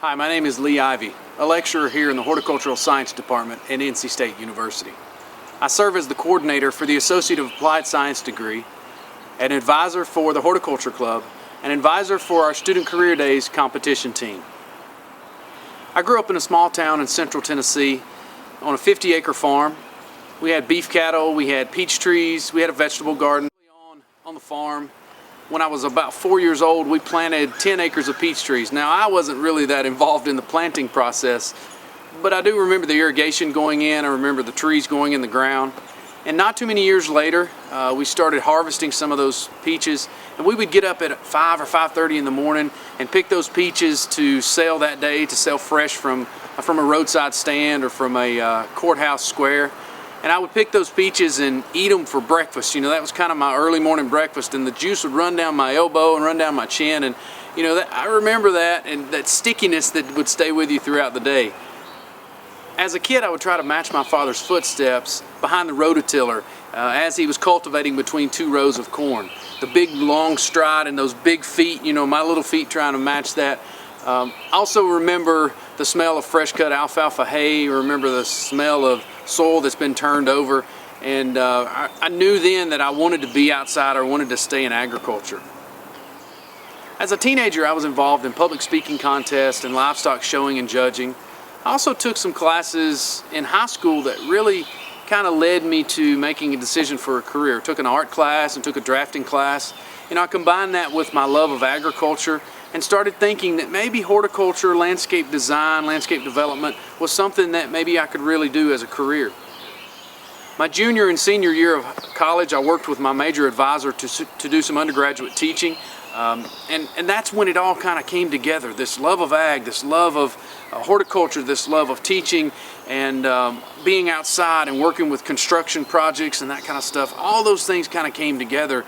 Hi, my name is Lee Ivey, a lecturer here in the Horticultural Science Department at NC State University. I serve as the coordinator for the Associate of Applied Science degree, an advisor for the Horticulture Club, and advisor for our Student Career Days competition team. I grew up in a small town in central Tennessee on a 50-acre farm. We had beef cattle, we had peach trees, we had a vegetable garden. On the farm, when I was about 4 years old, we planted 10 acres of peach trees. Now, I wasn't really that involved in the planting process, but I do remember the irrigation going in. I remember the trees going in the ground. And not too many years later, we started harvesting some of those peaches, and we would get up at 5 or 5:30 in the morning and pick those peaches to sell that day, to sell fresh from a roadside stand or from a courthouse square. And I would pick those peaches and eat them for breakfast. You know, that was kind of my early morning breakfast, and the juice would run down my elbow and run down my chin, and you know, I remember that, and that stickiness that would stay with you throughout the day. As a kid, I would try to match my father's footsteps behind the rototiller as he was cultivating between two rows of corn. The big long stride and those big feet, you know, my little feet trying to match that. Also remember the smell of fresh cut alfalfa hay, remember the smell of soil that's been turned over, and I knew then that I wanted to be outside or wanted to stay in agriculture. As a teenager, I was involved in public speaking contests and livestock showing and judging. I also took some classes in high school that really kind of led me to making a decision for a career. I took an art class and took a drafting class, and I combined that with my love of agriculture and started thinking that maybe horticulture, landscape design, landscape development was something that maybe I could really do as a career. My junior and senior year of college, I worked with my major advisor to do some undergraduate teaching, and that's when it all kind of came together. This love of ag, this love of horticulture, this love of teaching, and being outside and working with construction projects and that kind of stuff. All those things kind of came together.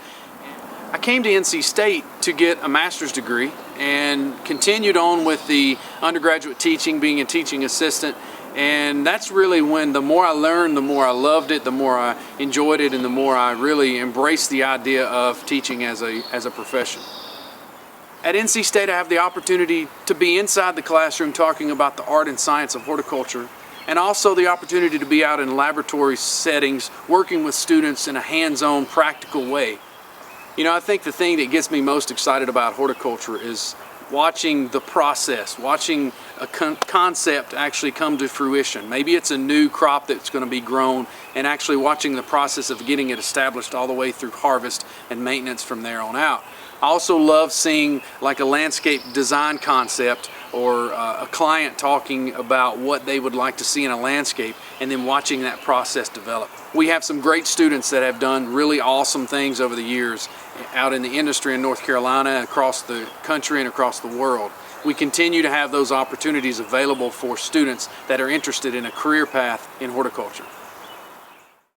I came to NC State to get a master's degree and continued on with the undergraduate teaching, being a teaching assistant, and that's really when the more I learned, the more I loved it, the more I enjoyed it, and the more I really embraced the idea of teaching as a profession. At NC State, I have the opportunity to be inside the classroom talking about the art and science of horticulture, and also the opportunity to be out in laboratory settings working with students in a hands-on, practical way. You know, I think the thing that gets me most excited about horticulture is watching the process, watching a concept actually come to fruition. Maybe it's a new crop that's going to be grown, and actually watching the process of getting it established all the way through harvest and maintenance from there on out. I also love seeing like a landscape design concept or a client talking about what they would like to see in a landscape, and then watching that process develop. We have some great students that have done really awesome things over the years out in the industry in North Carolina, across the country, and across the world. We continue to have those opportunities available for students that are interested in a career path in horticulture.